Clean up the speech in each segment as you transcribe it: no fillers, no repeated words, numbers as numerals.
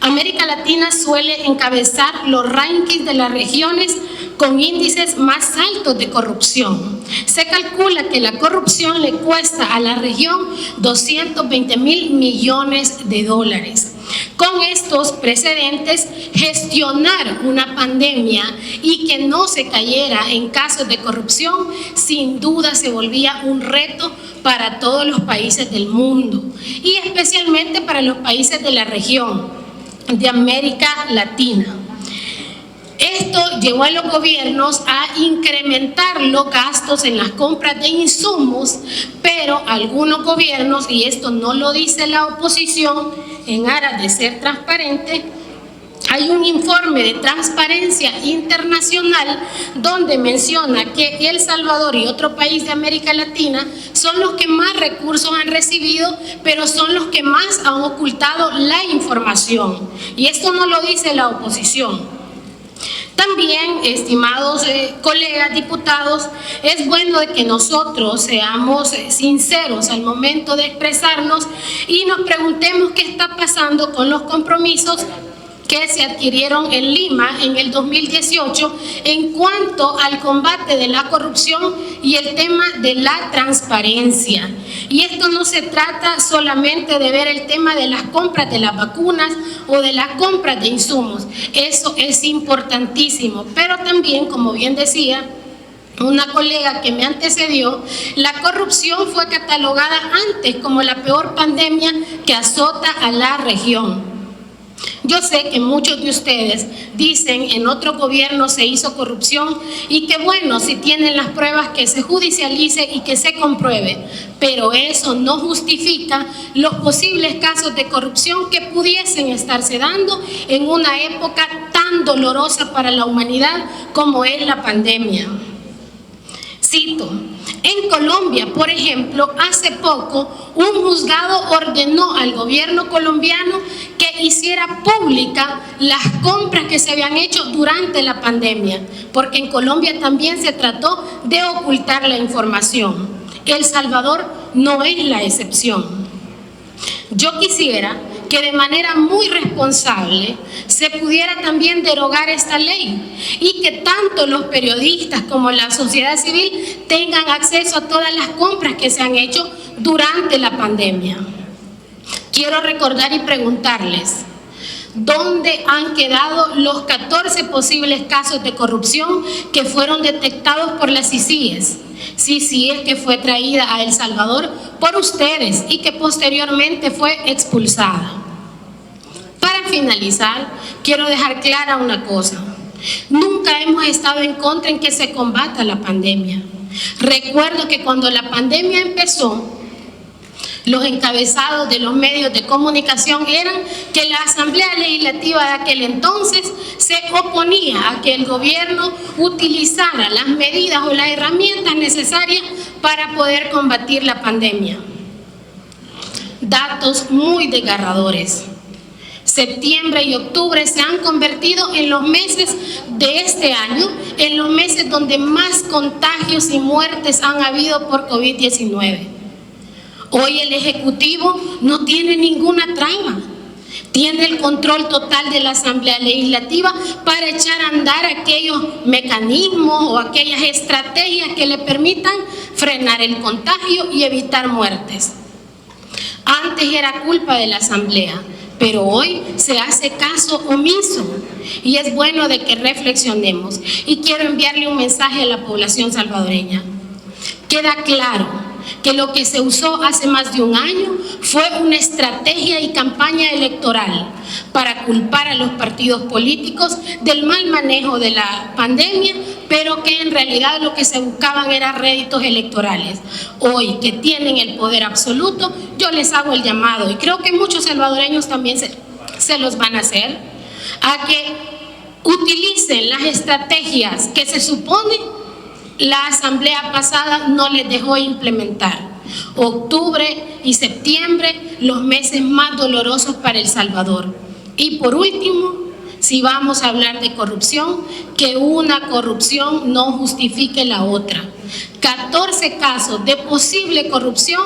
América Latina suele encabezar los rankings de las regiones con índices más altos de corrupción. Se calcula que la corrupción le cuesta a la región 220.000 millones de dólares. Con estos precedentes, gestionar una pandemia y que no se cayera en casos de corrupción, sin duda se volvía un reto para todos los países del mundo y especialmente para los países de la región de América Latina. Esto llevó a los gobiernos a incrementar los gastos en las compras de insumos, pero algunos gobiernos, y esto no lo dice la oposición, en aras de ser transparente, hay un informe de Transparencia Internacional donde menciona que El Salvador y otro país de América Latina son los que más recursos han recibido, pero son los que más han ocultado la información. Y esto no lo dice la oposición. También, estimados colegas diputados, es bueno de que nosotros seamos sinceros al momento de expresarnos y nos preguntemos qué está pasando con los compromisos que se adquirieron en Lima en el 2018 en cuanto al combate de la corrupción y el tema de la transparencia. Y esto no se trata solamente de ver el tema de las compras de las vacunas o de las compras de insumos. Eso es importantísimo, pero también, como bien decía una colega que me antecedió, la corrupción fue catalogada antes como la peor pandemia que azota a la región. Yo sé que muchos de ustedes dicen en otro gobierno se hizo corrupción y que bueno, si tienen las pruebas que se judicialice y que se compruebe, pero eso no justifica los posibles casos de corrupción que pudiesen estarse dando en una época tan dolorosa para la humanidad como es la pandemia. Cito, en Colombia, por ejemplo, hace poco un juzgado ordenó al gobierno colombiano que hiciera pública las compras que se habían hecho durante la pandemia, porque en Colombia también se trató de ocultar la información. El Salvador no es la excepción. Yo quisiera que de manera muy responsable se pudiera también derogar esta ley y que tanto los periodistas como la sociedad civil tengan acceso a todas las compras que se han hecho durante la pandemia. Quiero recordar y preguntarles, ¿dónde han quedado los 14 posibles casos de corrupción que fueron detectados por las CICIES? CICIES que fue traída a El Salvador por ustedes y que posteriormente fue expulsada. Para finalizar, quiero dejar clara una cosa. Nunca hemos estado en contra en que se combata la pandemia. Recuerdo que cuando la pandemia empezó, los encabezados de los medios de comunicación eran que la Asamblea Legislativa de aquel entonces se oponía a que el gobierno utilizara las medidas o las herramientas necesarias para poder combatir la pandemia. Datos muy desgarradores. Septiembre y octubre se han convertido en los meses de este año, en los meses donde más contagios y muertes han habido por COVID-19. Hoy el Ejecutivo no tiene ninguna traba, tiene el control total de la Asamblea Legislativa para echar a andar aquellos mecanismos o aquellas estrategias que le permitan frenar el contagio y evitar muertes. Antes era culpa de la Asamblea, pero hoy se hace caso omiso y es bueno de que reflexionemos. Y quiero enviarle un mensaje a la población salvadoreña. Queda claro que lo que se usó hace más de un año fue una estrategia y campaña electoral para culpar a los partidos políticos del mal manejo de la pandemia, pero que en realidad lo que se buscaban eran réditos electorales. Hoy que tienen el poder absoluto, yo les hago el llamado, y creo que muchos salvadoreños también se los van a hacer, a que utilicen las estrategias que se supone la asamblea pasada no les dejó implementar. Octubre y septiembre, los meses más dolorosos para El Salvador. Y por último, si vamos a hablar de corrupción, que una corrupción no justifique la otra. 14 casos de posible corrupción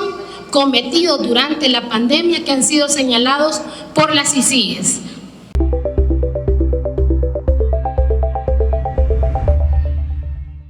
cometidos durante la pandemia que han sido señalados por las CICIES.